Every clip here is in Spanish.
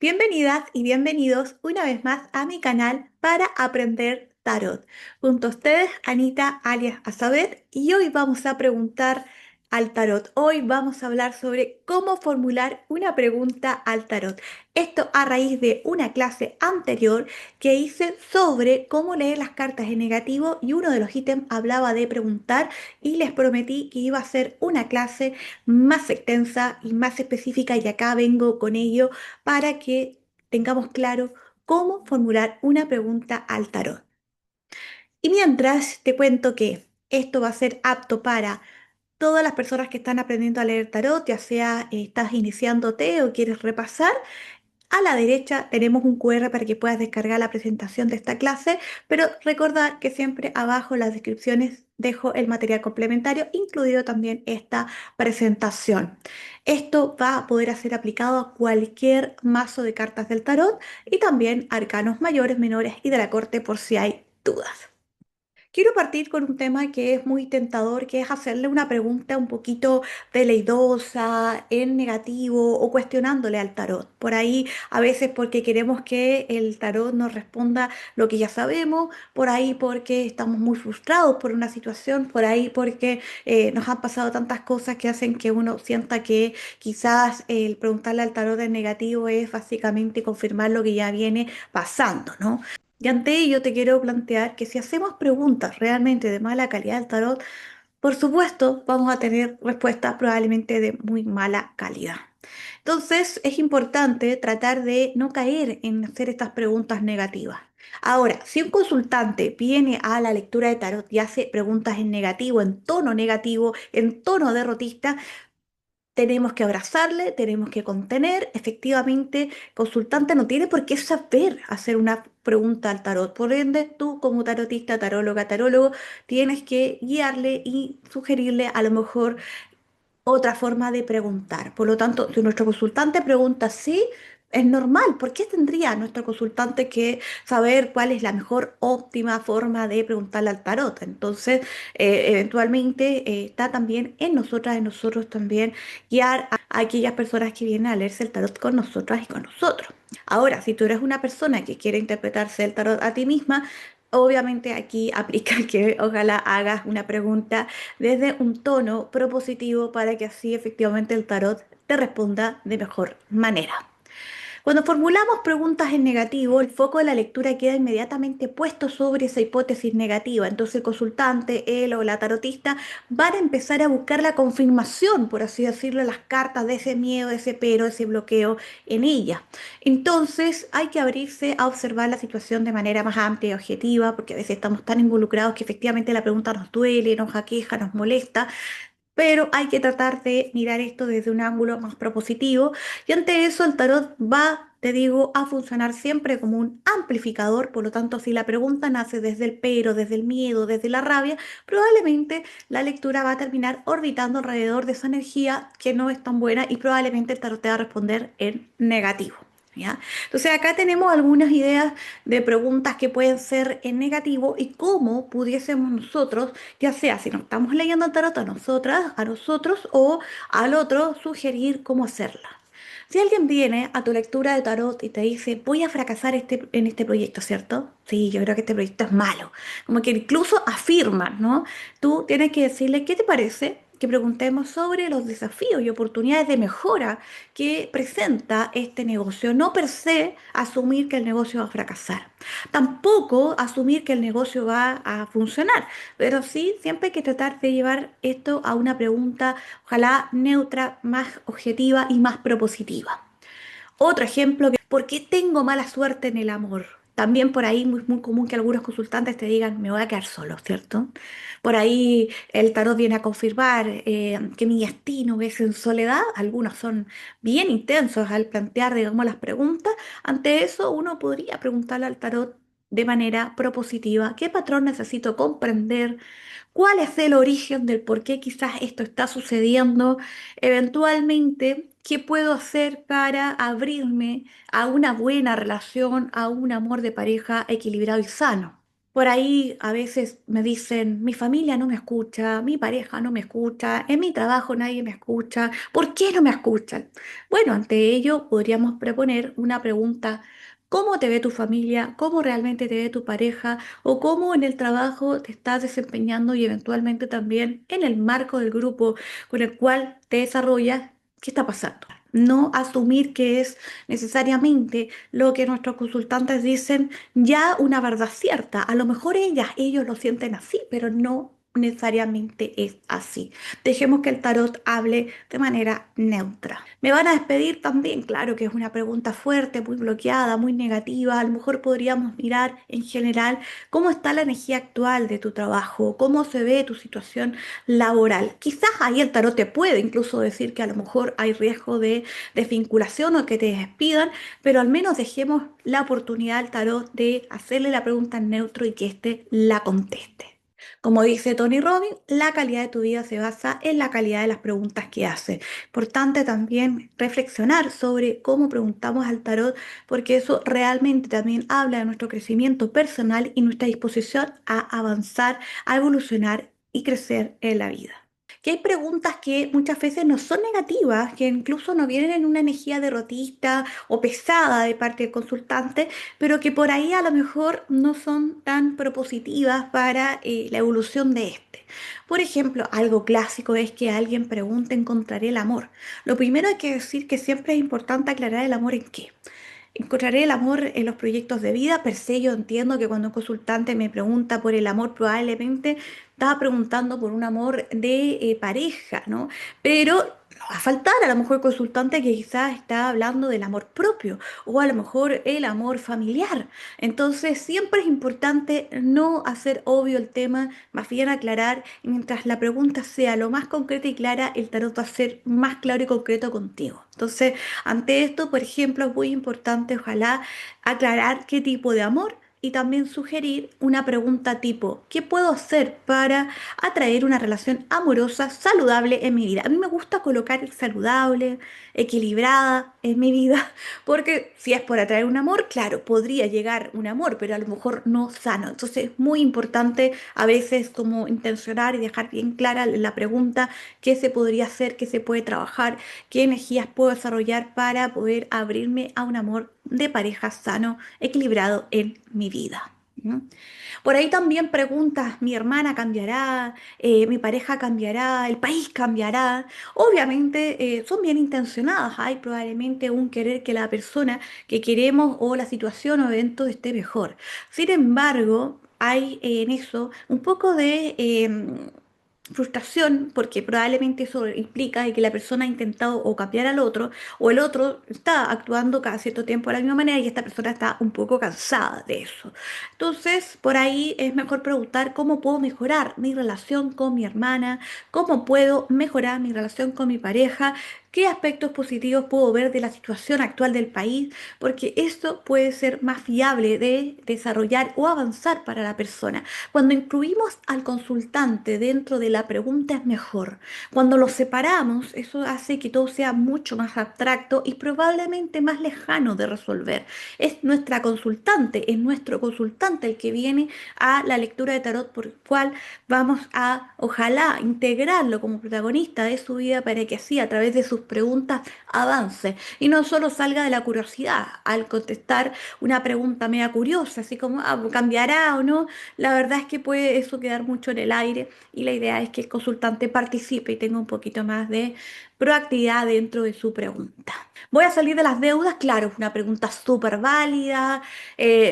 Bienvenidas y bienvenidos una vez más a mi canal para aprender tarot. Junto a ustedes, Anita alias Azabeth, y hoy vamos a preguntar al tarot. Hoy vamos a hablar sobre cómo formular una pregunta al tarot. Esto a raíz de una clase anterior que hice sobre cómo leer las cartas en negativo y uno de los ítems hablaba de preguntar y les prometí que iba a ser una clase más extensa y más específica y acá vengo con ello para que tengamos claro cómo formular una pregunta al tarot. Y mientras te cuento que esto va a ser apto para todas las personas que están aprendiendo a leer tarot, ya sea estás iniciándote o quieres repasar. A la derecha tenemos un QR para que puedas descargar la presentación de esta clase, pero recordad que siempre abajo en las descripciones dejo el material complementario, incluido también esta presentación. Esto va a poder ser aplicado a cualquier mazo de cartas del tarot y también arcanos mayores, menores y de la corte por si hay dudas. Quiero partir con un tema que es muy tentador, que es hacerle una pregunta un poquito veleidosa, en negativo o cuestionándole al tarot. Por ahí, a veces porque queremos que el tarot nos responda lo que ya sabemos, por ahí porque estamos muy frustrados por una situación, por ahí porque nos han pasado tantas cosas que hacen que uno sienta que quizás el preguntarle al tarot en negativo es básicamente confirmar lo que ya viene pasando, ¿no? Y ante ello te quiero plantear que si hacemos preguntas realmente de mala calidad del tarot, por supuesto vamos a tener respuestas probablemente de muy mala calidad. Entonces es importante tratar de no caer en hacer estas preguntas negativas. Ahora, si un consultante viene a la lectura de tarot y hace preguntas en negativo, en tono derrotista, tenemos que abrazarle, tenemos que contener. Efectivamente, consultante no tiene por qué saber hacer una pregunta al tarot. Por ende, tú como tarotista, taróloga, tarólogo, tienes que guiarle y sugerirle a lo mejor otra forma de preguntar. Por lo tanto, si nuestro consultante pregunta sí, es normal. ¿Por qué tendría nuestro consultante que saber cuál es la mejor óptima forma de preguntarle al tarot? Entonces, eventualmente está también en nosotras, en nosotros también guiar a aquellas personas que vienen a leerse el tarot con nosotras y con nosotros. Ahora, si tú eres una persona que quiere interpretarse el tarot a ti misma, obviamente aquí aplica que ojalá hagas una pregunta desde un tono propositivo para que así efectivamente el tarot te responda de mejor manera. Cuando formulamos preguntas en negativo, el foco de la lectura queda inmediatamente puesto sobre esa hipótesis negativa. Entonces el consultante, él o la tarotista van a empezar a buscar la confirmación, por así decirlo, en las cartas de ese miedo, de ese pero, de ese bloqueo en ella. Entonces hay que abrirse a observar la situación de manera más amplia y objetiva, porque a veces estamos tan involucrados que efectivamente la pregunta nos duele, nos aqueja, nos molesta, pero hay que tratar de mirar esto desde un ángulo más propositivo y ante eso el tarot va, te digo, a funcionar siempre como un amplificador. Por lo tanto, si la pregunta nace desde el pero, desde el miedo, desde la rabia, probablemente la lectura va a terminar orbitando alrededor de esa energía que no es tan buena y probablemente el tarot te va a responder en negativo. ¿Ya? Entonces acá tenemos algunas ideas de preguntas que pueden ser en negativo y cómo pudiésemos nosotros, ya sea si nos estamos leyendo el tarot a nosotras, a nosotros o al otro, sugerir cómo hacerla. Si alguien viene a tu lectura de tarot y te dice, voy a fracasar en este proyecto, ¿cierto? Sí, yo creo que este proyecto es malo. Como que incluso afirman, ¿no? Tú tienes que decirle, ¿qué te parece? Que preguntemos sobre los desafíos y oportunidades de mejora que presenta este negocio. No per se asumir que el negocio va a fracasar. Tampoco asumir que el negocio va a funcionar. Pero sí, siempre hay que tratar de llevar esto a una pregunta, ojalá neutra, más objetiva y más propositiva. Otro ejemplo, ¿por qué tengo mala suerte en el amor? También por ahí muy, muy común que algunos consultantes te digan, me voy a quedar solo, ¿cierto? Por ahí el tarot viene a confirmar que mi destino es en soledad. Algunos son bien intensos al plantear, digamos, las preguntas. Ante eso, uno podría preguntarle al tarot de manera propositiva, ¿qué patrón necesito comprender? ¿Cuál es el origen del por qué quizás esto está sucediendo? Eventualmente, ¿qué puedo hacer para abrirme a una buena relación, a un amor de pareja equilibrado y sano? Por ahí a veces me dicen, mi familia no me escucha, mi pareja no me escucha, en mi trabajo nadie me escucha, ¿por qué no me escuchan? Bueno, ante ello podríamos proponer una pregunta, ¿cómo te ve tu familia? ¿Cómo realmente te ve tu pareja? ¿O cómo en el trabajo te estás desempeñando y eventualmente también en el marco del grupo con el cual te desarrollas? ¿Qué está pasando? No asumir que es necesariamente lo que nuestros consultantes dicen ya una verdad cierta. A lo mejor ellos lo sienten así, pero no necesariamente es así. Dejemos que el tarot hable de manera neutra. ¿Me van a despedir también? Claro que es una pregunta fuerte, muy bloqueada, muy negativa. A lo mejor podríamos mirar en general cómo está la energía actual de tu trabajo, cómo se ve tu situación laboral. Quizás ahí el tarot te puede incluso decir que a lo mejor hay riesgo de desvinculación o que te despidan, pero al menos dejemos la oportunidad al tarot de hacerle la pregunta en neutro y que éste la conteste. Como dice Tony Robbins, la calidad de tu vida se basa en la calidad de las preguntas que hace. Importante también reflexionar sobre cómo preguntamos al tarot, porque eso realmente también habla de nuestro crecimiento personal y nuestra disposición a avanzar, a evolucionar y crecer en la vida. Que hay preguntas que muchas veces no son negativas, que incluso no vienen en una energía derrotista o pesada de parte del consultante, pero que por ahí a lo mejor no son tan propositivas para la evolución de este. Por ejemplo, algo clásico es que alguien pregunte, ¿encontraré el amor? Lo primero hay que decir que siempre es importante aclarar el amor en qué. Encontraré el amor en los proyectos de vida. Per se, yo entiendo que cuando un consultante me pregunta por el amor, probablemente estaba preguntando por un amor de pareja, ¿no? Pero no va a faltar a lo mejor el consultante que quizás está hablando del amor propio o a lo mejor el amor familiar. Entonces, siempre es importante no hacer obvio el tema, más bien aclarar. Y mientras la pregunta sea lo más concreta y clara, el tarot va a ser más claro y concreto contigo. Entonces, ante esto, por ejemplo, es muy importante, ojalá, aclarar qué tipo de amor y también sugerir una pregunta tipo, ¿qué puedo hacer para atraer una relación amorosa saludable en mi vida? A mí me gusta colocar el saludable, equilibrada en mi vida, porque si es por atraer un amor, claro, podría llegar un amor, pero a lo mejor no sano. Entonces es muy importante a veces como intencionar y dejar bien clara la pregunta, qué se podría hacer, qué se puede trabajar, qué energías puedo desarrollar para poder abrirme a un amor de pareja sano, equilibrado en mi vida. ¿No? Por ahí también preguntas, mi hermana cambiará, mi pareja cambiará, el país cambiará. Obviamente son bien intencionadas, hay probablemente un querer que la persona que queremos o la situación o evento esté mejor. Sin embargo, hay en eso un poco de frustración, porque probablemente eso implica de que la persona ha intentado o cambiar al otro, o el otro está actuando cada cierto tiempo de la misma manera y esta persona está un poco cansada de eso. Entonces, por ahí es mejor preguntar cómo puedo mejorar mi relación con mi hermana, cómo puedo mejorar mi relación con mi pareja, qué aspectos positivos puedo ver de la situación actual del país, porque esto puede ser más fiable de desarrollar o avanzar para la persona. Cuando incluimos al consultante dentro de la pregunta es mejor. Cuando lo separamos, eso hace que todo sea mucho más abstracto y probablemente más lejano de resolver. Es nuestra consultante, es nuestro consultante el que viene a la lectura de tarot por el cual vamos a, ojalá, integrarlo como protagonista de su vida para que así, a través de sus preguntas, avance y no solo salga de la curiosidad al contestar una pregunta media curiosa, así como, ¿cambiará o no? La verdad es que puede eso quedar mucho en el aire y la idea es que el consultante participe y tenga un poquito más de proactividad dentro de su pregunta. ¿Voy a salir de las deudas? Claro, es una pregunta súper válida.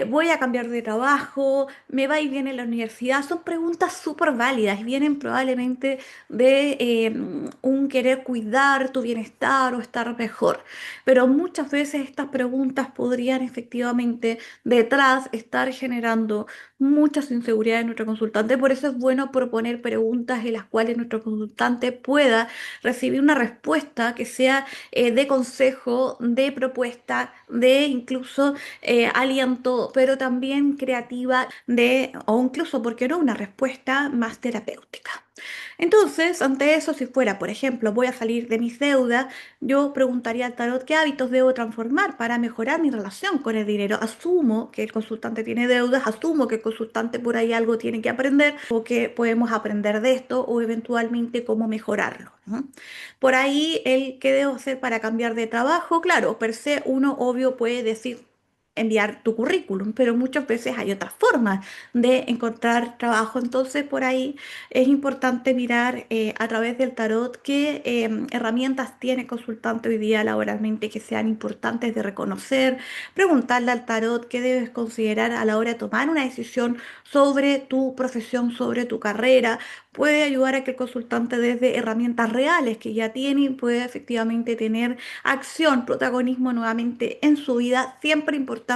¿Voy a cambiar de trabajo? ¿Me va a ir bien en la universidad? Son preguntas súper válidas y vienen probablemente de un querer cuidar tu bienestar o estar mejor. Pero muchas veces estas preguntas podrían efectivamente detrás estar generando muchas inseguridades en nuestro consultante. Por eso es bueno proponer preguntas en las cuales nuestro consultante pueda recibir una respuesta que sea de consejo, de propuesta, de incluso aliento, pero también creativa, de, o incluso, ¿por qué no?, una respuesta más terapéutica. Entonces, ante eso, si fuera, por ejemplo, voy a salir de mis deudas, yo preguntaría al tarot qué hábitos debo transformar para mejorar mi relación con el dinero. Asumo que el consultante tiene deudas, asumo que el consultante por ahí algo tiene que aprender o que podemos aprender de esto o eventualmente cómo mejorarlo, ¿no? Por ahí, el qué debo hacer para cambiar de trabajo, claro, per se uno obvio puede decir enviar tu currículum, pero muchas veces hay otras formas de encontrar trabajo. Entonces, por ahí es importante mirar a través del tarot qué herramientas tiene el consultante hoy día laboralmente que sean importantes de reconocer, preguntarle al tarot qué debes considerar a la hora de tomar una decisión sobre tu profesión, sobre tu carrera. Puede ayudar a que el consultante desde herramientas reales que ya tiene y puede efectivamente tener acción, protagonismo nuevamente en su vida. Siempre importante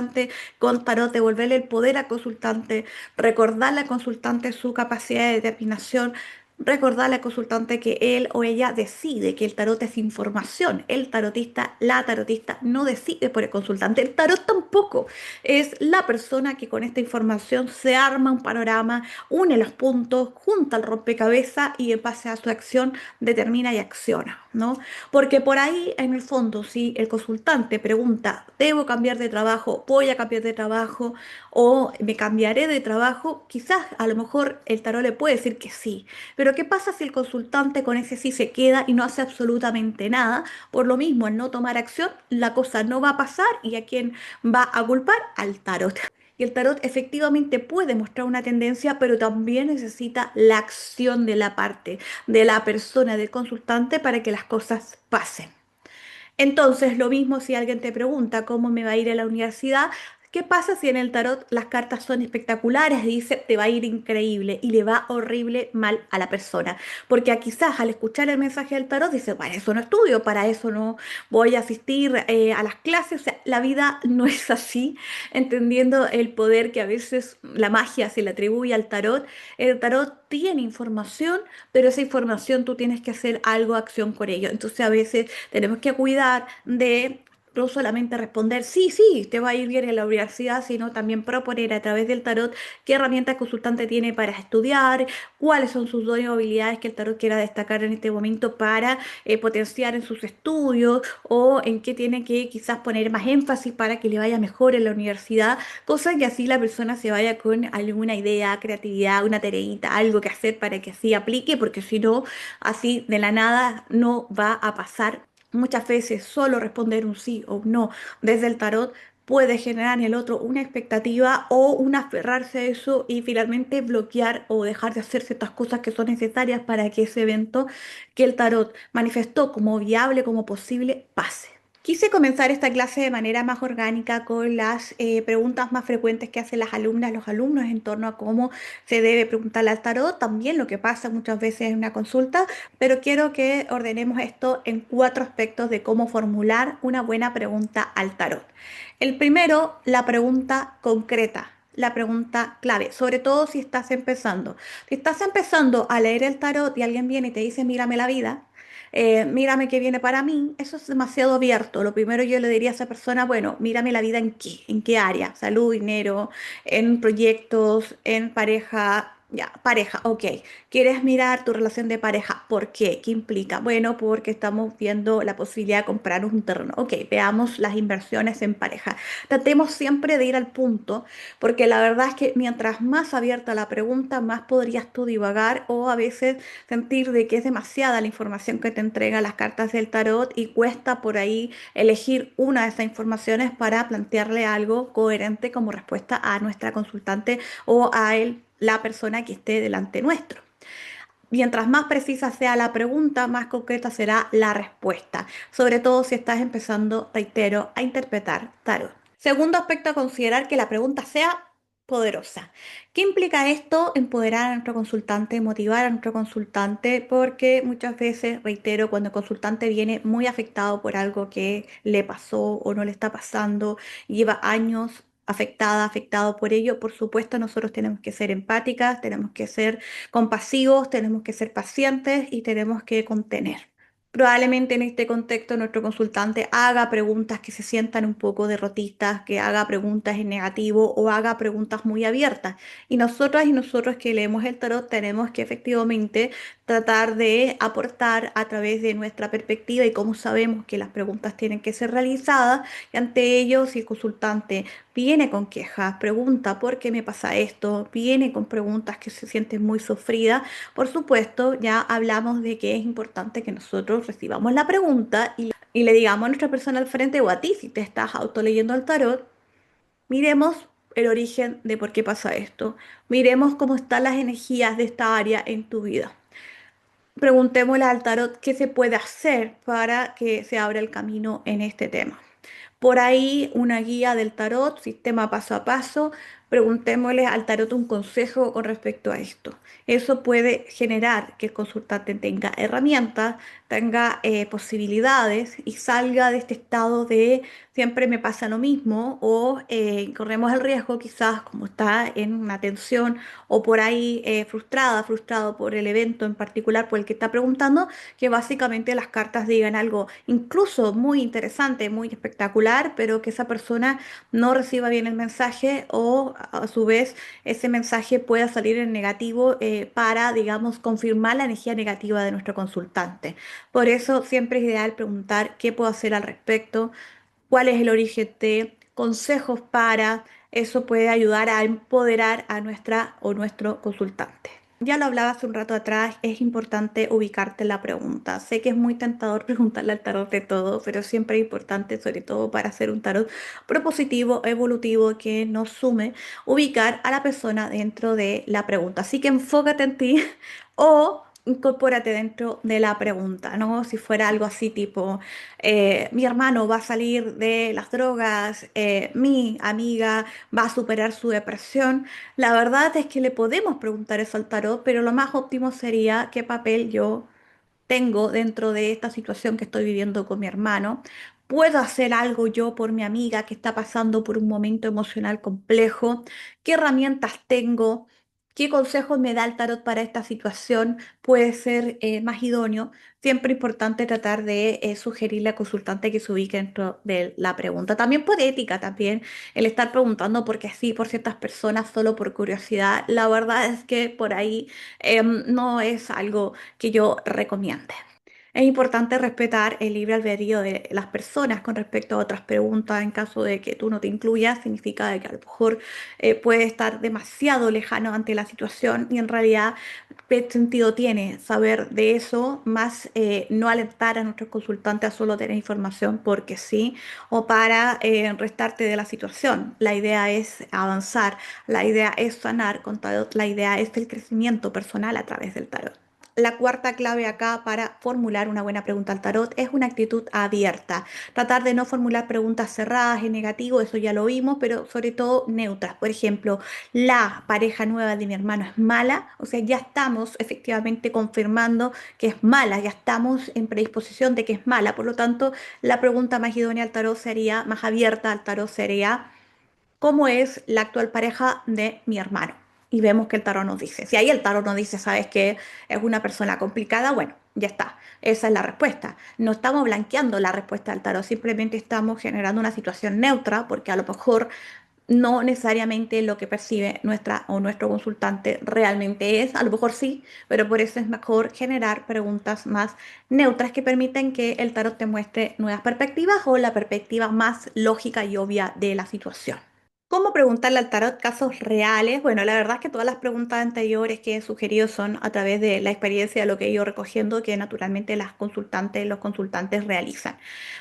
con tarot devolverle el poder al consultante, recordarle al consultante su capacidad de determinación, recordarle al consultante que él o ella decide, que el tarot es información. El tarotista, la tarotista no decide por el consultante. El tarot tampoco es la persona que con esta información se arma un panorama, une los puntos, junta el rompecabezas y en base a su acción determina y acciona, ¿no? Porque por ahí, en el fondo, si el consultante pregunta, ¿debo cambiar de trabajo? ¿Voy a cambiar de trabajo? ¿O me cambiaré de trabajo? Quizás a lo mejor el tarot le puede decir que sí. Pero ¿qué pasa si el consultante con ese sí se queda y no hace absolutamente nada? Por lo mismo, al no tomar acción, la cosa no va a pasar y a quién va a culpar al tarot. Y el tarot efectivamente puede mostrar una tendencia, pero también necesita la acción de la parte, de la persona, del consultante, para que las cosas pasen. Entonces, lo mismo si alguien te pregunta cómo me va a ir a la universidad, ¿qué pasa si en el tarot las cartas son espectaculares? Dice, te va a ir increíble y le va horrible mal a la persona. Porque quizás al escuchar el mensaje del tarot dice, para eso no estudio, para eso no voy a asistir a las clases. O sea, la vida no es así, entendiendo el poder que a veces la magia se le atribuye al tarot. El tarot tiene información, pero esa información tú tienes que hacer algo, acción con ello. Entonces a veces tenemos que cuidar de no solamente responder, sí, sí, te va a ir bien en la universidad, sino también proponer a través del tarot qué herramientas el consultante tiene para estudiar, cuáles son sus dones o habilidades que el tarot quiera destacar en este momento para potenciar en sus estudios o en qué tiene que quizás poner más énfasis para que le vaya mejor en la universidad, cosa que así la persona se vaya con alguna idea, creatividad, una tareita, algo que hacer para que así aplique, porque si no, así de la nada no va a pasar. Muchas veces solo responder un sí o un no desde el tarot puede generar en el otro una expectativa o un aferrarse a eso y finalmente bloquear o dejar de hacer ciertas cosas que son necesarias para que ese evento que el tarot manifestó como viable, como posible, pase. Quise comenzar esta clase de manera más orgánica con las preguntas más frecuentes que hacen las alumnas, los alumnos en torno a cómo se debe preguntarle al tarot, también lo que pasa muchas veces en una consulta, pero quiero que ordenemos esto en cuatro aspectos de cómo formular una buena pregunta al tarot. El primero, la pregunta concreta. La pregunta clave, sobre todo si estás empezando. Si estás empezando a leer el tarot y alguien viene y te dice, mírame la vida, mírame qué viene para mí, eso es demasiado abierto. Lo primero yo le diría a esa persona, bueno, mírame la vida en qué área, salud, dinero, en proyectos, en pareja. Ya, pareja, ok. ¿Quieres mirar tu relación de pareja? ¿Por qué? ¿Qué implica? Bueno, porque estamos viendo la posibilidad de comprar un terreno. Ok, veamos las inversiones en pareja. Tratemos siempre de ir al punto, porque la verdad es que mientras más abierta la pregunta, más podrías tú divagar o a veces sentir de que es demasiada la información que te entregan las cartas del tarot y cuesta por ahí elegir una de esas informaciones para plantearle algo coherente como respuesta a nuestra consultante o a él, la persona que esté delante nuestro. Mientras más precisa sea la pregunta, más concreta será la respuesta, sobre todo si estás empezando, reitero, a interpretar tarot. Segundo aspecto a considerar, que la pregunta sea poderosa. ¿Qué implica esto? Empoderar a nuestro consultante, motivar a nuestro consultante, porque muchas veces, reitero, cuando el consultante viene muy afectado por algo que le pasó o no le está pasando, lleva años afectada, afectado por ello, por supuesto nosotros tenemos que ser empáticas, tenemos que ser compasivos, tenemos que ser pacientes y tenemos que contener. Probablemente en este contexto nuestro consultante haga preguntas que se sientan un poco derrotistas, que haga preguntas en negativo o haga preguntas muy abiertas. Y nosotras y nosotros que leemos el tarot tenemos que efectivamente tratar de aportar a través de nuestra perspectiva y cómo sabemos que las preguntas tienen que ser realizadas. Y ante ello, si el consultante viene con quejas, pregunta por qué me pasa esto, viene con preguntas que se sienten muy sufridas, por supuesto, ya hablamos de que es importante que nosotros recibamos la pregunta y le digamos a nuestra persona al frente o a ti, si te estás autoleyendo el tarot, miremos el origen de por qué pasa esto. Miremos cómo están las energías de esta área en tu vida. Preguntémosle al tarot qué se puede hacer para que se abra el camino en este tema. Por ahí una guía del tarot, sistema paso a paso. Preguntémosle al tarot un consejo con respecto a esto. Eso puede generar que el consultante tenga herramientas, tenga posibilidades y salga de este estado de siempre me pasa lo mismo o corremos el riesgo quizás como está en una tensión o por ahí frustrado por el evento en particular por el que está preguntando, que básicamente las cartas digan algo incluso muy interesante, muy espectacular, pero que esa persona no reciba bien el mensaje o a su vez ese mensaje pueda salir en negativo para, digamos, confirmar la energía negativa de nuestro consultante. Por eso siempre es ideal preguntar qué puedo hacer al respecto, cuál es el origen de consejos para, eso puede ayudar a empoderar a nuestra o nuestro consultante. Ya lo hablaba hace un rato atrás, es importante ubicarte en la pregunta. Sé que es muy tentador preguntarle al tarot de todo, pero siempre es importante, sobre todo para hacer un tarot propositivo, evolutivo, que nos sume, ubicar a la persona dentro de la pregunta. Así que enfócate en ti o incorpórate dentro de la pregunta, ¿no? Si fuera algo así tipo, mi hermano va a salir de las drogas, mi amiga va a superar su depresión. La verdad es que le podemos preguntar eso al tarot, pero lo más óptimo sería qué papel yo tengo dentro de esta situación que estoy viviendo con mi hermano. ¿Puedo hacer algo yo por mi amiga que está pasando por un momento emocional complejo? ¿Qué herramientas tengo? ¿Qué consejos me da el tarot para esta situación? Puede ser más idóneo. Siempre importante tratar de sugerirle al consultante que se ubique dentro de la pregunta. También por ética, también el estar preguntando porque sí, por ciertas personas, solo por curiosidad. La verdad es que por ahí no es algo que yo recomiende. Es importante respetar el libre albedrío de las personas con respecto a otras preguntas. En caso de que tú no te incluyas, significa de que a lo mejor puede estar demasiado lejano ante la situación y en realidad, ¿qué sentido tiene saber de eso? Más no alentar a nuestros consultantes a solo tener información porque sí o para restarte de la situación. La idea es avanzar, la idea es sanar con tarot, la idea es el crecimiento personal a través del tarot. La cuarta clave acá para formular una buena pregunta al tarot es una actitud abierta. Tratar de no formular preguntas cerradas en negativo, eso ya lo vimos, pero sobre todo neutras. Por ejemplo, la pareja nueva de mi hermano es mala, o sea, ya estamos efectivamente confirmando que es mala, ya estamos en predisposición de que es mala. Por lo tanto, la pregunta más idónea al tarot sería, más abierta al tarot sería, cómo es la actual pareja de mi hermano. Y vemos que el tarot nos dice. Si ahí el tarot nos dice, sabes que es una persona complicada, bueno, ya está. Esa es la respuesta. No estamos blanqueando la respuesta del tarot, simplemente estamos generando una situación neutra, porque a lo mejor no necesariamente lo que percibe nuestra o nuestro consultante realmente es, a lo mejor sí, pero por eso es mejor generar preguntas más neutras que permiten que el tarot te muestre nuevas perspectivas o la perspectiva más lógica y obvia de la situación. ¿Cómo preguntarle al tarot casos reales? Bueno, la verdad es que todas las preguntas anteriores que he sugerido son a través de la experiencia de lo que he ido recogiendo, que naturalmente las consultantes, los consultantes realizan.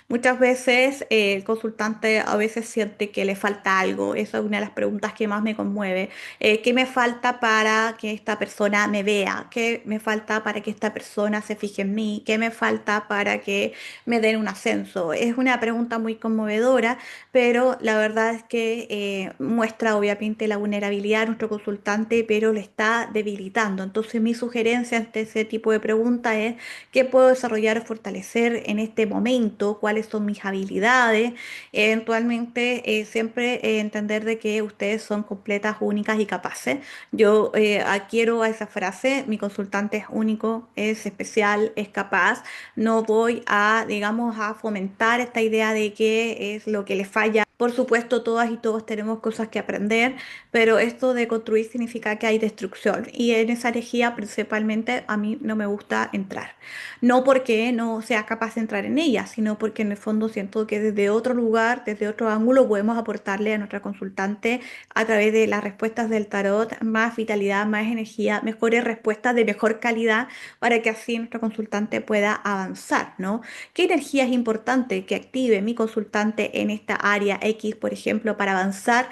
Muchas veces el consultante a veces siente que le falta algo. Esa es una de las preguntas que más me conmueve. ¿Qué me falta para que esta persona me vea? ¿Qué me falta para que esta persona se fije en mí? ¿Qué me falta para que me den un ascenso? Es una pregunta muy conmovedora, pero la verdad es que muestra obviamente la vulnerabilidad de nuestro consultante, pero le está debilitando. Entonces mi sugerencia ante ese tipo de preguntas es qué puedo desarrollar o fortalecer en este momento, cuáles son mis habilidades. Eventualmente siempre entender de que ustedes son completas, únicas y capaces. Yo adquiero a esa frase, mi consultante es único, es especial, es capaz. No voy a, digamos, a fomentar esta idea de qué es lo que le falla. Por supuesto, todas y todos tenemos cosas que aprender, pero esto de construir significa que hay destrucción. Y en esa herejía principalmente a mí no me gusta entrar. No porque no sea capaz de entrar en ella, sino porque en el fondo siento que desde otro lugar, desde otro ángulo, podemos aportarle a nuestra consultante a través de las respuestas del tarot más vitalidad, más energía, mejores respuestas de mejor calidad para que así nuestro consultante pueda avanzar, ¿no? ¿Qué energía es importante que active mi consultante en esta área X, por ejemplo, para avanzar,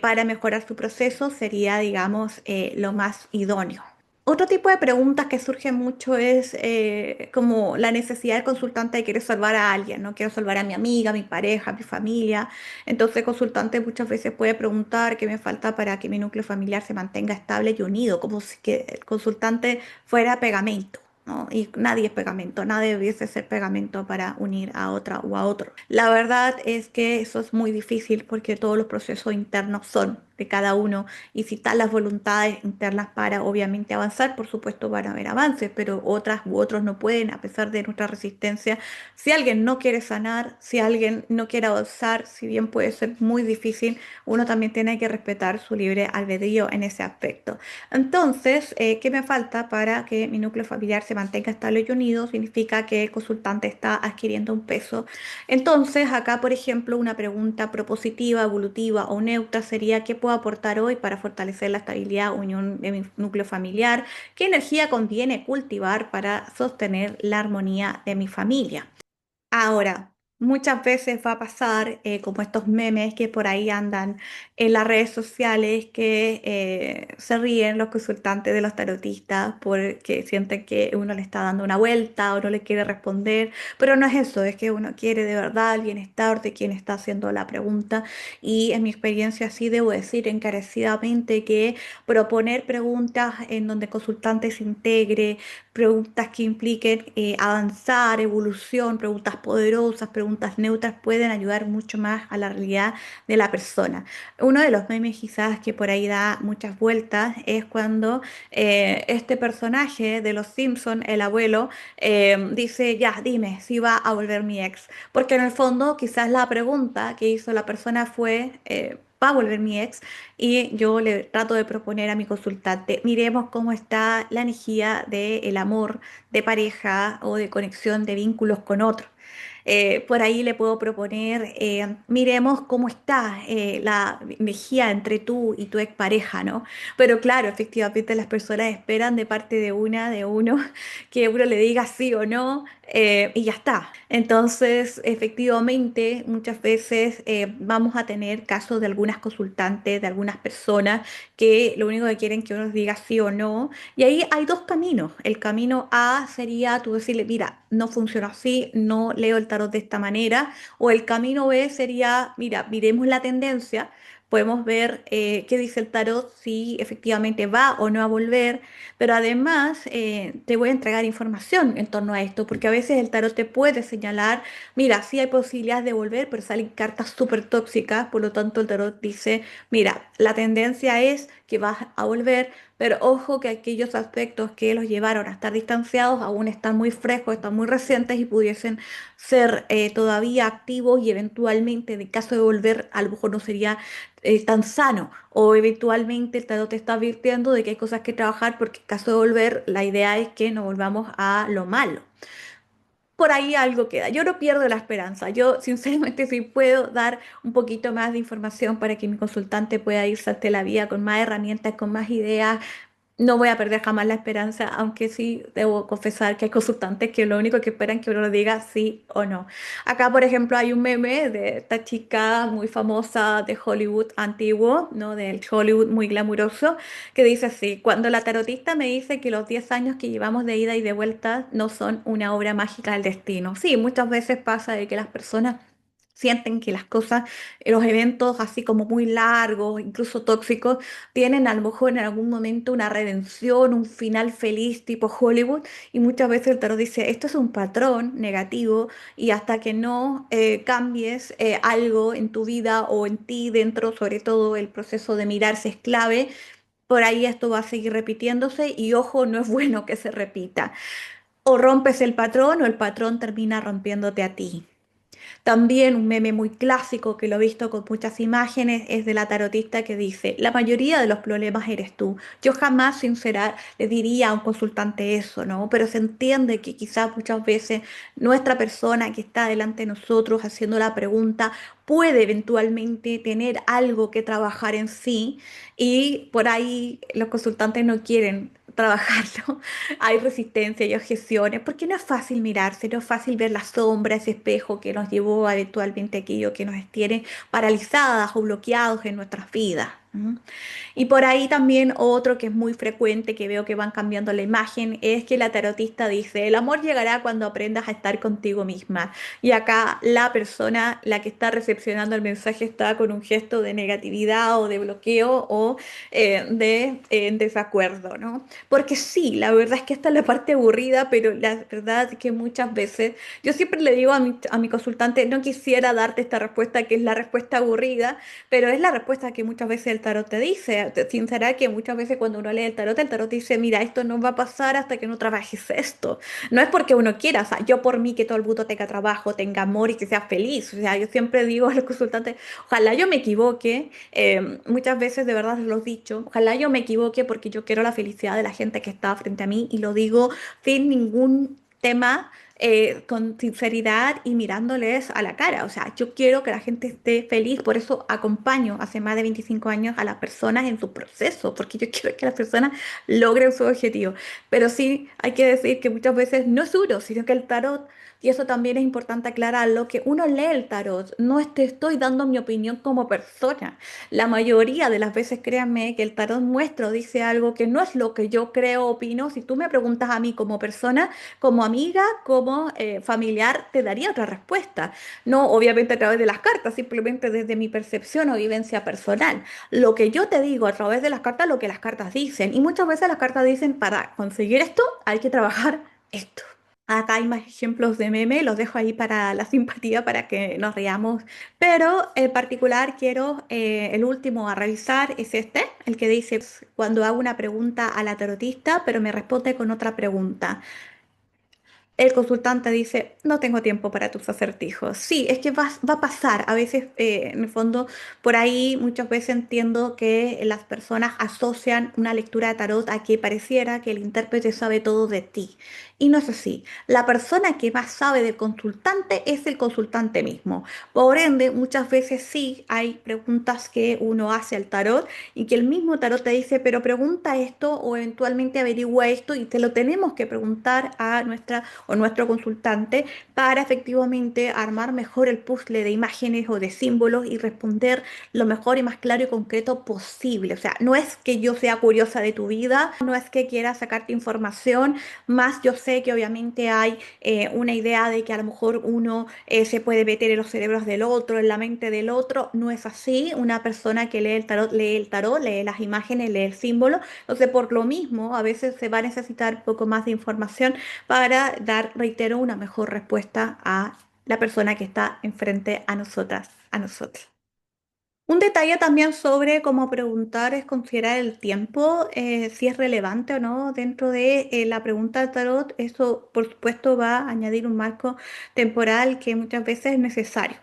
para mejorar su proceso? Sería, digamos, lo más idóneo. Otro tipo de preguntas que surge mucho es como la necesidad del consultante de querer salvar a alguien, ¿no? Quiero salvar a mi amiga, a mi pareja, a mi familia. Entonces el consultante muchas veces puede preguntar qué me falta para que mi núcleo familiar se mantenga estable y unido, como si que el consultante fuera pegamento. ¿No? Y nadie es pegamento, nadie debiese ser pegamento para unir a otra o a otro. La verdad es que eso es muy difícil porque todos los procesos internos son de cada uno y si están las voluntades internas para obviamente avanzar, por supuesto van a haber avances, pero otras u otros no pueden a pesar de nuestra resistencia. Si alguien no quiere sanar, si alguien no quiere avanzar, si bien puede ser muy difícil, uno también tiene que respetar su libre albedrío en ese aspecto. Entonces, ¿qué me falta para que mi núcleo familiar se mantenga estable y unido? Significa que el consultante está adquiriendo un peso. Entonces, acá, por ejemplo, una pregunta propositiva, evolutiva o neutra sería: ¿qué puedo aportar hoy para fortalecer la estabilidad, unión de mi núcleo familiar? ¿Qué energía conviene cultivar para sostener la armonía de mi familia? Ahora, muchas veces va a pasar como estos memes que por ahí andan en las redes sociales que se ríen los consultantes de los tarotistas porque sienten que uno le está dando una vuelta o no le quiere responder, pero no es eso, es que uno quiere de verdad el bienestar de quien está haciendo la pregunta y en mi experiencia sí debo decir encarecidamente que proponer preguntas en donde el consultante se integre, preguntas que impliquen avanzar, evolución, preguntas poderosas, preguntas neutras, pueden ayudar mucho más a la realidad de la persona. Uno de los memes quizás que por ahí da muchas vueltas es cuando este personaje de Los Simpson, el abuelo, dice, ya, dime si va a volver mi ex. Porque en el fondo quizás la pregunta que hizo la persona fue... ¿va a volver mi ex? Y yo le trato de proponer a mi consultante, miremos cómo está la energía del amor de pareja o de conexión de vínculos con otros. Por ahí le puedo proponer, miremos cómo está la energía entre tú y tu expareja, ¿no? Pero claro, efectivamente las personas esperan de parte de una, de uno, que uno le diga sí o no y ya está. Entonces, efectivamente, muchas veces vamos a tener casos de algunas consultantes, de algunas personas que lo único que quieren que uno les diga sí o no. Y ahí hay dos caminos. El camino A sería tú decirle, mira, no funciona así, no leo el tarot de esta manera. O el camino B sería, mira, miremos la tendencia. Podemos ver qué dice el tarot, si efectivamente va o no a volver, pero además te voy a entregar información en torno a esto, porque a veces el tarot te puede señalar, mira, sí hay posibilidades de volver, pero salen cartas súper tóxicas, por lo tanto el tarot dice, mira, la tendencia es que vas a volver, pero ojo que aquellos aspectos que los llevaron a estar distanciados aún están muy frescos, están muy recientes y pudiesen ser todavía activos y eventualmente, en el caso de volver, a lo mejor no sería tan sano. O eventualmente el tarot te está advirtiendo de que hay cosas que trabajar porque en caso de volver, la idea es que no volvamos a lo malo. Por ahí algo queda. Yo no pierdo la esperanza. Yo, sinceramente, sí puedo dar un poquito más de información para que mi consultante pueda irse ante la vida con más herramientas, con más ideas. No voy a perder jamás la esperanza, aunque sí debo confesar que hay consultantes que lo único que esperan es que uno le diga sí o no. Acá, por ejemplo, hay un meme de esta chica muy famosa de Hollywood antiguo, ¿no? Del Hollywood muy glamuroso, que dice así: cuando la tarotista me dice que los 10 años que llevamos de ida y de vuelta no son una obra mágica del destino. Sí, muchas veces pasa de que las personas sienten que las cosas, los eventos así como muy largos, incluso tóxicos, tienen a lo mejor en algún momento una redención, un final feliz tipo Hollywood, y muchas veces el tarot dice, esto es un patrón negativo y hasta que no cambies algo en tu vida o en ti dentro, sobre todo el proceso de mirarse es clave. Por ahí esto va a seguir repitiéndose y ojo, no es bueno que se repita. O rompes el patrón o el patrón termina rompiéndote a ti. También un meme muy clásico que lo he visto con muchas imágenes es de la tarotista que dice, la mayoría de los problemas eres tú. Yo jamás le diría a un consultante eso, ¿no? Pero se entiende que quizás muchas veces nuestra persona que está delante de nosotros haciendo la pregunta puede eventualmente tener algo que trabajar en sí y por ahí los consultantes no quieren trabajarlo. Hay resistencia y objeciones, porque no es fácil mirarse, no es fácil ver la sombra, ese espejo que nos llevó eventualmente a aquello que nos tiene paralizadas o bloqueados en nuestras vidas. ¿M? Y por ahí también otro que es muy frecuente, que veo que van cambiando la imagen, es que la tarotista dice, el amor llegará cuando aprendas a estar contigo misma. Y acá la persona, la que está recepcionando el mensaje, está con un gesto de negatividad o de bloqueo o de desacuerdo, ¿no? Porque sí, la verdad es que esta es la parte aburrida, pero la verdad es que muchas veces, yo siempre le digo a mi consultante, no quisiera darte esta respuesta que es la respuesta aburrida, pero es la respuesta que muchas veces el tarot te dice. Sincera que muchas veces cuando uno lee el tarot dice, mira, esto no va a pasar hasta que no trabajes esto. No es porque uno quiera, o sea, yo por mí que todo el mundo tenga trabajo, tenga amor y que sea feliz. O sea, yo siempre digo a los consultantes, ojalá yo me equivoque, muchas veces de verdad lo he dicho, ojalá yo me equivoque porque yo quiero la felicidad de la gente que está frente a mí y lo digo sin ningún tema, con sinceridad y mirándoles a la cara. O sea, yo quiero que la gente esté feliz, por eso acompaño hace más de 25 años a las personas en su proceso, porque yo quiero que las personas logren su objetivo. Pero sí hay que decir que muchas veces no es duro, sino que el tarot, y eso también es importante aclararlo, que uno lee el tarot, no te estoy dando mi opinión como persona. La mayoría de las veces, créanme, que el tarot muestra o dice algo que no es lo que yo creo o opino. Si tú me preguntas a mí como persona, como amiga, como familiar, te daría otra respuesta. No, obviamente a través de las cartas, simplemente desde mi percepción o vivencia personal. Lo que yo te digo a través de las cartas, lo que las cartas dicen. Y muchas veces las cartas dicen, para conseguir esto, hay que trabajar esto. Acá hay más ejemplos de meme, los dejo ahí para la simpatía, para que nos riamos. Pero en particular quiero, el último a revisar es este, el que dice, cuando hago una pregunta a la tarotista, pero me responde con otra pregunta. El consultante dice, no tengo tiempo para tus acertijos. Sí, es que va a pasar. A veces, en el fondo, por ahí muchas veces entiendo que las personas asocian una lectura de tarot a que pareciera que el intérprete sabe todo de ti. Y no es así. La persona que más sabe del consultante es el consultante mismo. Por ende, muchas veces sí hay preguntas que uno hace al tarot y que el mismo tarot te dice, pero pregunta esto o eventualmente averigua esto y te lo tenemos que preguntar a nuestra o nuestro consultante para efectivamente armar mejor el puzzle de imágenes o de símbolos y responder lo mejor y más claro y concreto posible. O sea, no es que yo sea curiosa de tu vida, no es que quiera sacarte información, más yo sé que obviamente hay una idea de que a lo mejor uno se puede meter en los cerebros del otro, en la mente del otro. No es así. Una persona que lee el tarot, lee las imágenes, lee el símbolo. Entonces, por lo mismo, a veces se va a necesitar un poco más de información para dar, reitero, una mejor respuesta a la persona que está enfrente a nosotras, a nosotros. Un detalle también sobre cómo preguntar es considerar el tiempo, si es relevante o no dentro de la pregunta del tarot. Eso, por supuesto, va a añadir un marco temporal que muchas veces es necesario.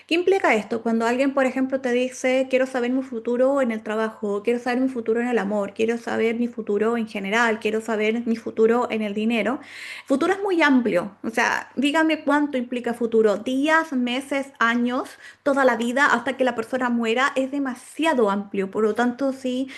¿Qué implica esto? Cuando alguien, por ejemplo, te dice, quiero saber mi futuro en el trabajo, quiero saber mi futuro en el amor, quiero saber mi futuro en general, quiero saber mi futuro en el dinero. Futuro es muy amplio. O sea, dígame cuánto implica futuro. Días, meses, años, toda la vida hasta que la persona muera es demasiado amplio. Por lo tanto, sí,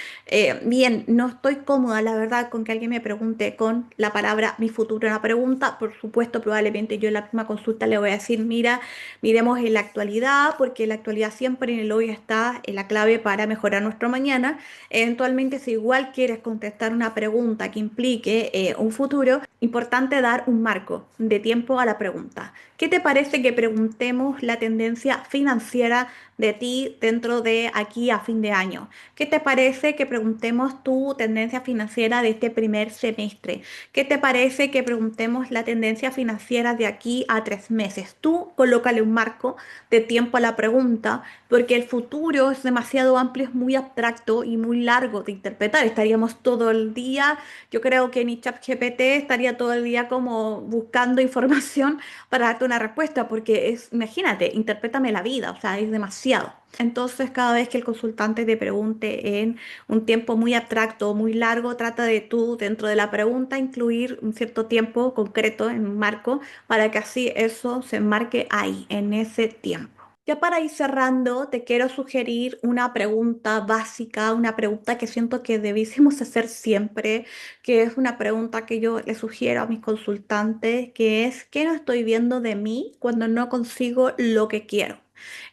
bien, no estoy cómoda, la verdad, con que alguien me pregunte con la palabra mi futuro en la pregunta. Por supuesto, probablemente yo en la misma consulta le voy a decir, mira, miremos en la actualidad, porque la actualidad siempre en el hoy está en la clave para mejorar nuestro mañana. Eventualmente, si igual quieres contestar una pregunta que implique un futuro, importante dar un marco de tiempo a la pregunta. ¿Qué te parece que preguntemos la tendencia financiera de ti dentro de aquí a fin de año? ¿Qué te parece que preguntemos tu tendencia financiera de este primer semestre? ¿Qué te parece que preguntemos la tendencia financiera de aquí a 3 meses? Tú colócale un marco de tiempo a la pregunta, porque el futuro es demasiado amplio, es muy abstracto y muy largo de interpretar. Estaríamos todo el día, yo creo que ni ChatGPT estaría todo el día como buscando información para darte una respuesta, porque es, imagínate, interprétame la vida, o sea, es demasiado. Entonces, cada vez que el consultante te pregunte en un tiempo muy abstracto o muy largo, trata de tú, dentro de la pregunta, incluir un cierto tiempo concreto en un marco para que así eso se enmarque ahí, en ese tiempo. Ya para ir cerrando, te quiero sugerir una pregunta básica, una pregunta que siento que debiésemos hacer siempre, que es una pregunta que yo le sugiero a mis consultantes, que es, ¿qué no estoy viendo de mí cuando no consigo lo que quiero?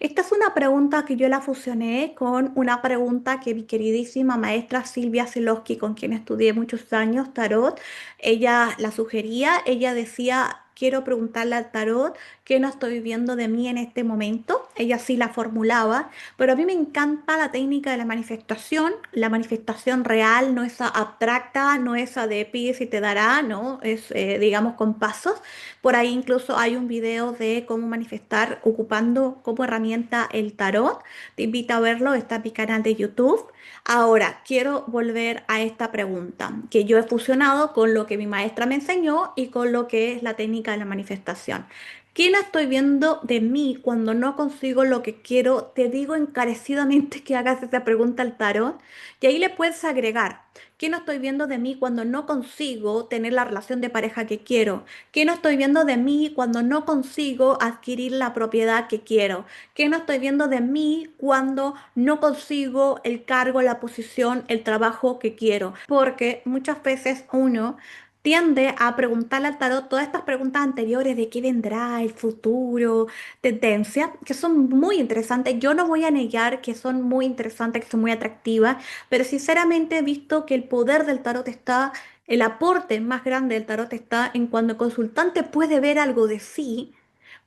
Esta es una pregunta que yo la fusioné con una pregunta que mi queridísima maestra Silvia Zelowski, con quien estudié muchos años tarot, ella la sugería, ella decía, quiero preguntarle al tarot qué no estoy viendo de mí en este momento. Ella sí la formulaba, pero a mí me encanta la técnica de la manifestación real, no esa abstracta, no esa de pides y te dará, no, es digamos con pasos. Por ahí incluso hay un video de cómo manifestar ocupando como herramienta el tarot. Te invito a verlo, está en mi canal de YouTube. Ahora, quiero volver a esta pregunta que yo he fusionado con lo que mi maestra me enseñó y con lo que es la técnica de la manifestación. ¿Qué no estoy viendo de mí cuando no consigo lo que quiero? Te digo encarecidamente que hagas esa pregunta al tarot y ahí le puedes agregar. ¿Qué no estoy viendo de mí cuando no consigo tener la relación de pareja que quiero? ¿Qué no estoy viendo de mí cuando no consigo adquirir la propiedad que quiero? ¿Qué no estoy viendo de mí cuando no consigo el cargo, la posición, el trabajo que quiero? Porque muchas veces uno tiende a preguntarle al tarot todas estas preguntas anteriores de qué vendrá, el futuro, tendencia, que son muy interesantes. Yo no voy a negar que son muy interesantes, que son muy atractivas, pero sinceramente he visto que el poder del tarot está, el aporte más grande del tarot está en cuando el consultante puede ver algo de sí,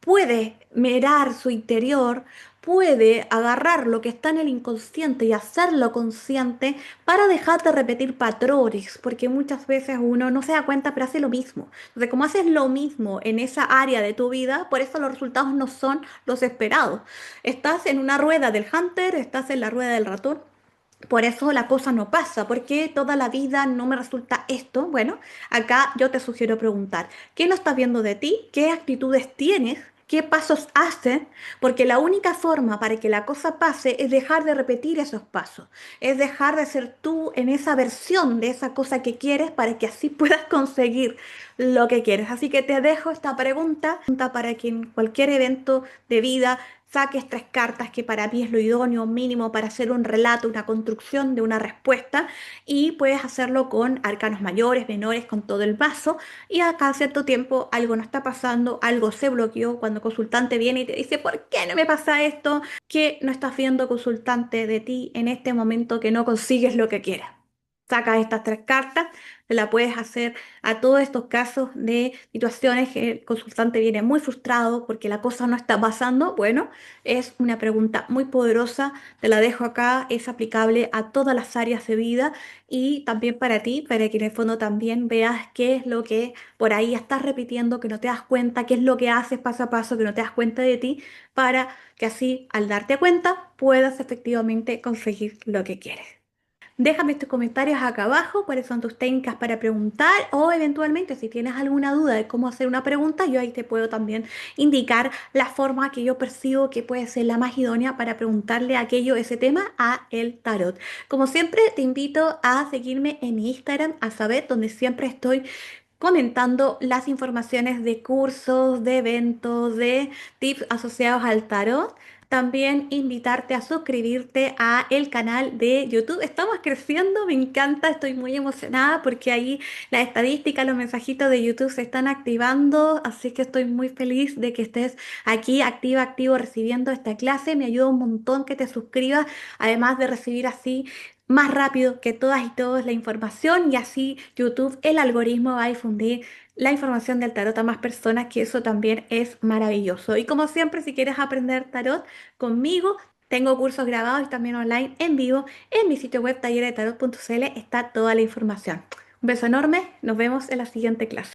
puede mirar su interior, puede agarrar lo que está en el inconsciente y hacerlo consciente para dejar de repetir patrones, porque muchas veces uno no se da cuenta, pero hace lo mismo. Entonces, como haces lo mismo en esa área de tu vida, por eso los resultados no son los esperados. Estás en una rueda del hámster, estás en la rueda del ratón. Por eso la cosa no pasa, porque toda la vida no me resulta esto. Bueno, acá yo te sugiero preguntar, ¿qué no estás viendo de ti? ¿Qué actitudes tienes? ¿Qué pasos haces? Porque la única forma para que la cosa pase es dejar de repetir esos pasos, es dejar de ser tú en esa versión de esa cosa que quieres para que así puedas conseguir lo que quieres. Así que te dejo esta pregunta para que en cualquier evento de vida saques 3 cartas que para mí es lo idóneo mínimo para hacer un relato, una construcción de una respuesta y puedes hacerlo con arcanos mayores, menores, con todo el mazo y a cada cierto tiempo algo no está pasando, algo se bloqueó cuando el consultante viene y te dice, ¿por qué no me pasa esto? ¿Qué no estás viendo consultante de ti en este momento que no consigues lo que quieras? Sacas estas 3 cartas, te la puedes hacer a todos estos casos de situaciones que el consultante viene muy frustrado porque la cosa no está pasando. Bueno, es una pregunta muy poderosa, te la dejo acá, es aplicable a todas las áreas de vida y también para ti, para que en el fondo también veas qué es lo que por ahí estás repitiendo, que no te das cuenta, qué es lo que haces paso a paso, que no te das cuenta de ti, para que así al darte cuenta puedas efectivamente conseguir lo que quieres. Déjame tus comentarios acá abajo, cuáles son tus técnicas para preguntar o eventualmente si tienes alguna duda de cómo hacer una pregunta, yo ahí te puedo también indicar la forma que yo percibo que puede ser la más idónea para preguntarle aquello, ese tema a el tarot. Como siempre, te invito a seguirme en mi Instagram, a saber, donde siempre estoy comentando las informaciones de cursos, de eventos, de tips asociados al tarot. también invitarte a suscribirte a el canal de YouTube. Estamos creciendo, me encanta, estoy muy emocionada porque ahí las estadísticas, los mensajitos de YouTube se están activando, así que estoy muy feliz de que estés aquí activa, activo, recibiendo esta clase. Me ayuda un montón que te suscribas, además de recibir así más rápido que todas y todos la información y así YouTube, el algoritmo va a difundir la información del tarot a más personas, que eso también es maravilloso. Y como siempre, si quieres aprender tarot conmigo, tengo cursos grabados y también online en vivo en mi sitio web talleretarot.cl está toda la información. Un beso enorme, nos vemos en la siguiente clase.